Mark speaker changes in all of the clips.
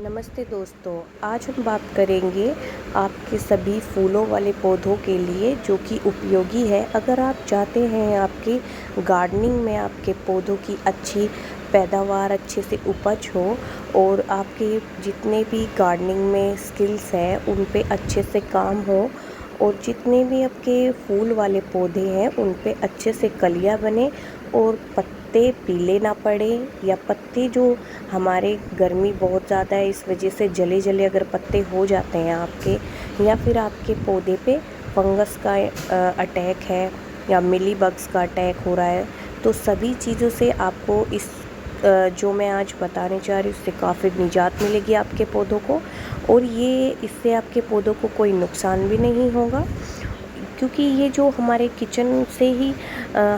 Speaker 1: नमस्ते दोस्तों, आज हम बात करेंगे आपके सभी फूलों वाले पौधों के लिए जो कि उपयोगी है। अगर आप चाहते हैं आपकी गार्डनिंग में आपके पौधों की अच्छी पैदावार, अच्छे से उपज हो और आपके जितने भी गार्डनिंग में स्किल्स हैं उन पे अच्छे से काम हो और जितने भी आपके फूल वाले पौधे हैं उन पे अच्छे से कलियां बने और पत्ते पीले ना पड़े या पत्ते जो हमारे गर्मी बहुत ज़्यादा है इस वजह से जले जले अगर पत्ते हो जाते हैं आपके, या फिर आपके पौधे पे फंगस का अटैक है या मिली बग्स का अटैक हो रहा है, तो सभी चीज़ों से आपको इस जो मैं आज बताने चाह रही हूँ उससे काफ़ी निजात मिलेगी आपके पौधों को। और ये इससे आपके पौधों को कोई नुकसान भी नहीं होगा, क्योंकि ये जो हमारे किचन से ही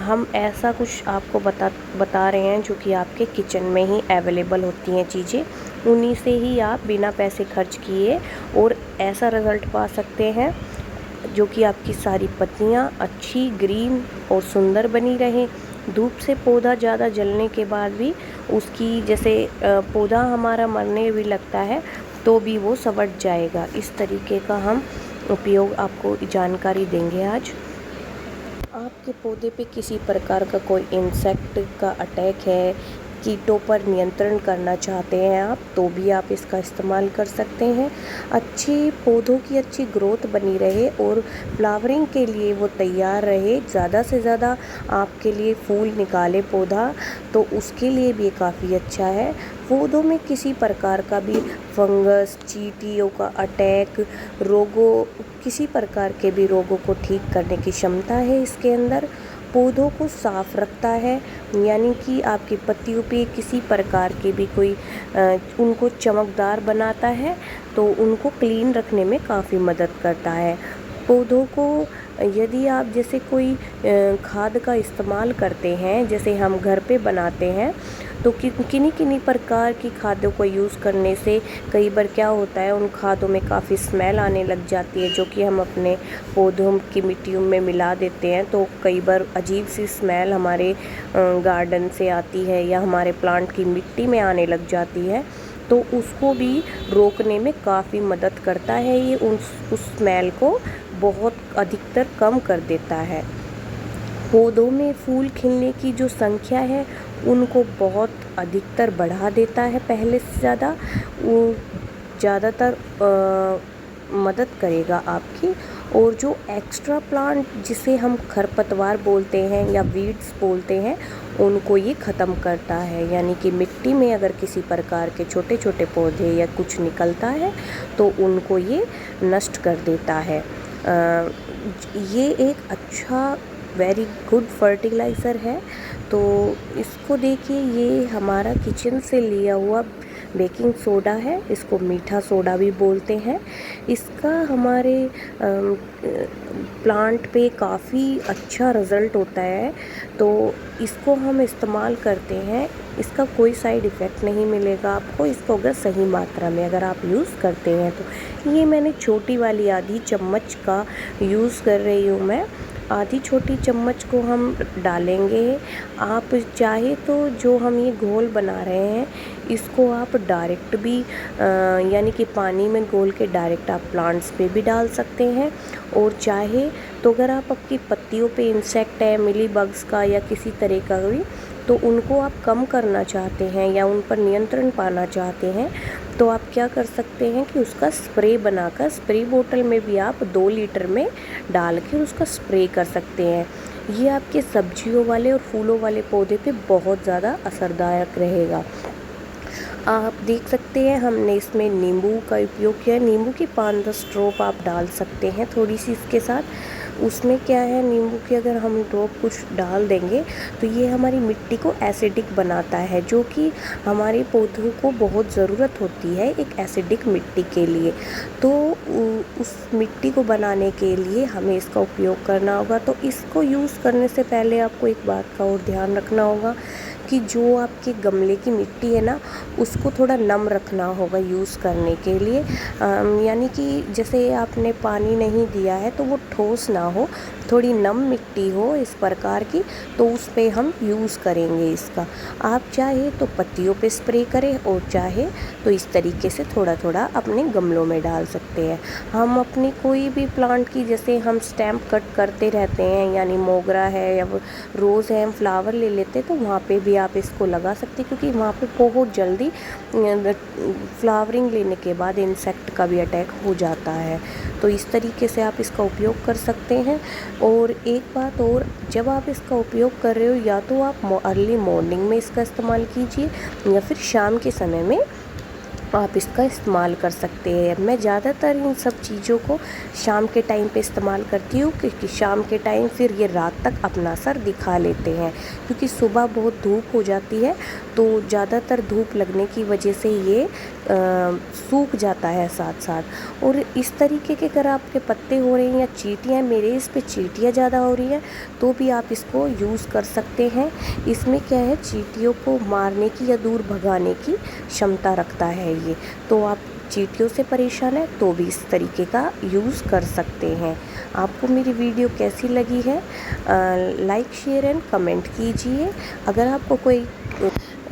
Speaker 1: हम ऐसा कुछ आपको बता रहे हैं जो कि आपके किचन में ही अवेलेबल होती हैं चीज़ें, उन्हीं से ही आप बिना पैसे खर्च किए और ऐसा रिज़ल्ट पा सकते हैं जो कि आपकी सारी पत्तियां अच्छी ग्रीन और सुंदर बनी रहें। धूप से पौधा ज़्यादा जलने के बाद भी उसकी जैसे पौधा हमारा मरने भी लगता है तो भी वो संवट जाएगा। इस तरीके का हम उपयोग आपको जानकारी देंगे आज। आपके पौधे पे किसी प्रकार का कोई इंसेक्ट का अटैक है, कीटों पर नियंत्रण करना चाहते हैं आप, तो भी आप इसका इस्तेमाल कर सकते हैं। अच्छी पौधों की अच्छी ग्रोथ बनी रहे और फ्लावरिंग के लिए वो तैयार रहे, ज़्यादा से ज़्यादा आपके लिए फूल निकाले पौधा, तो उसके लिए भी काफ़ी अच्छा है। पौधों में किसी प्रकार का भी फंगस, चींटियों का अटैक, रोगों किसी प्रकार के भी रोगों को ठीक करने की क्षमता है इसके अंदर। पौधों को साफ रखता है, यानी कि आपकी पत्तियों पे किसी प्रकार के भी कोई उनको चमकदार बनाता है, तो उनको क्लीन रखने में काफ़ी मदद करता है। पौधों को यदि आप जैसे कोई खाद का इस्तेमाल करते हैं, जैसे हम घर पे बनाते हैं, तो किन्हीं किन्हीं प्रकार की खादों को यूज़ करने से कई बार क्या होता है उन खादों में काफ़ी स्मेल आने लग जाती है, जो कि हम अपने पौधों की मिट्टियों में मिला देते हैं, तो कई बार अजीब सी स्मेल हमारे गार्डन से आती है या हमारे प्लांट की मिट्टी में आने लग जाती है, तो उसको भी रोकने में काफ़ी मदद करता है। ये उस स्मेल को बहुत अधिकतर कम कर देता है। पौधों में फूल खिलने की जो संख्या है उनको बहुत अधिकतर बढ़ा देता है, पहले से ज़्यादा वो ज़्यादातर मदद करेगा आपकी। और जो एक्स्ट्रा प्लांट जिसे हम खरपतवार बोलते हैं या वीड्स बोलते हैं, उनको ये ख़त्म करता है, यानी कि मिट्टी में अगर किसी प्रकार के छोटे छोटे पौधे या कुछ निकलता है तो उनको ये नष्ट कर देता है। ये एक अच्छा वेरी गुड फर्टिलाइज़र है। तो इसको देखिए, ये हमारा किचन से लिया हुआ बेकिंग सोडा है, इसको मीठा सोडा भी बोलते हैं। इसका हमारे प्लांट पे काफ़ी अच्छा रिज़ल्ट होता है, तो इसको हम इस्तेमाल करते हैं। इसका कोई साइड इफ़ेक्ट नहीं मिलेगा आपको, इसको अगर सही मात्रा में अगर आप यूज़ करते हैं तो। ये मैंने छोटी वाली आधी चम्मच का यूज़ कर रही हूँ मैं। आधी छोटी चम्मच को हम डालेंगे। आप चाहे तो जो हम ये घोल बना रहे हैं इसको आप डायरेक्ट भी यानी कि पानी में घोल के डायरेक्ट आप प्लांट्स पे भी डाल सकते हैं। और चाहे तो अगर आप आपकी पत्तियों पे इंसेक्ट है मिली बग्स का या किसी तरह का भी, तो उनको आप कम करना चाहते हैं या उन पर नियंत्रण पाना चाहते हैं, तो आप क्या कर सकते हैं कि उसका स्प्रे बनाकर स्प्रे बोतल में भी आप 2 लीटर में डाल के उसका स्प्रे कर सकते हैं। ये आपके सब्जियों वाले और फूलों वाले पौधे पे बहुत ज़्यादा असरदायक रहेगा। आप देख सकते हैं हमने इसमें नींबू का उपयोग किया है। नींबू की 5-10 ड्रॉप आप डाल सकते हैं थोड़ी सी इसके साथ। उसमें क्या है, नींबू की अगर हम ड्रॉप कुछ डाल देंगे तो ये हमारी मिट्टी को एसिडिक बनाता है, जो कि हमारे पौधों को बहुत ज़रूरत होती है एक एसिडिक मिट्टी के लिए। तो उस मिट्टी को बनाने के लिए हमें इसका उपयोग करना होगा। तो इसको यूज़ करने से पहले आपको एक बात का और ध्यान रखना होगा क्योंकि जो आपके गमले की मिट्टी है ना, उसको थोड़ा नम रखना होगा यूज़ करने के लिए। यानी कि जैसे आपने पानी नहीं दिया है तो वो ठोस ना हो, थोड़ी नम मिट्टी हो इस प्रकार की, तो उस पे हम यूज़ करेंगे इसका। आप चाहे तो पत्तियों पे स्प्रे करें और चाहे तो इस तरीके से थोड़ा थोड़ा अपने गमलों में डाल सकते हैं। हम अपनी कोई भी प्लांट की, जैसे हम स्टैम्प कट करते रहते हैं, यानी मोगरा है या रोज़ है, हम फ्लावर ले लेते हैं, तो वहाँ पे भी आप इसको लगा सकते हैं, क्योंकि वहाँ पे बहुत जल्दी फ्लावरिंग लेने के बाद इंसेक्ट का भी अटैक हो जाता है। तो इस तरीके से आप इसका उपयोग कर सकते हैं। और एक बात और, जब आप इसका उपयोग कर रहे हो, या तो आप अर्ली मॉर्निंग में इसका इस्तेमाल कीजिए या फिर शाम के समय में आप इसका इस्तेमाल कर सकते हैं। मैं ज़्यादातर इन सब चीज़ों को शाम के टाइम पे इस्तेमाल करती हूँ, क्योंकि शाम के टाइम फिर ये रात तक अपना असर दिखा लेते हैं, क्योंकि सुबह बहुत धूप हो जाती है, तो ज़्यादातर धूप लगने की वजह से ये सूख जाता है साथ साथ। और इस तरीके के अगर आपके पत्ते हो रहे हैं या चींटियाँ, मेरे इस पे चींटियाँ ज़्यादा हो रही हैं, तो भी आप इसको यूज़ कर सकते हैं। इसमें क्या है, चींटियों को मारने की या दूर भगाने की क्षमता रखता है ये। तो आप चींटियों से परेशान है तो भी इस तरीके का यूज़ कर सकते हैं। आपको मेरी वीडियो कैसी लगी है, लाइक शेयर एंड कमेंट कीजिए। अगर आपको कोई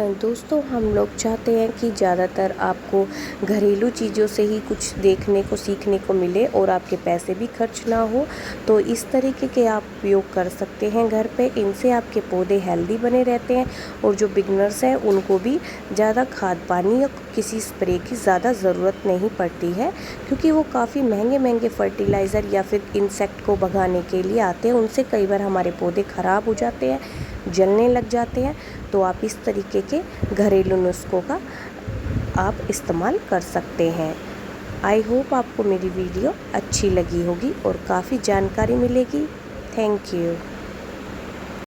Speaker 1: दोस्तों, हम लोग चाहते हैं कि ज़्यादातर आपको घरेलू चीज़ों से ही कुछ देखने को सीखने को मिले और आपके पैसे भी खर्च ना हो, तो इस तरीके के आप उपयोग कर सकते हैं घर पे। इनसे आपके पौधे हेल्दी बने रहते हैं, और जो बिगनर्स हैं उनको भी ज़्यादा खाद पानी या किसी स्प्रे की ज़्यादा ज़रूरत नहीं पड़ती है, क्योंकि वो काफ़ी महंगे महंगे फर्टिलाइज़र या फिर इंसेक्ट को भगाने के लिए आते हैं। उनसे कई बार हमारे पौधे ख़राब हो जाते हैं, जलने लग जाते हैं। तो आप इस तरीके के घरेलू नुस्खों का आप इस्तेमाल कर सकते हैं। आई होप आपको मेरी वीडियो अच्छी लगी होगी और काफ़ी जानकारी मिलेगी। Thank you.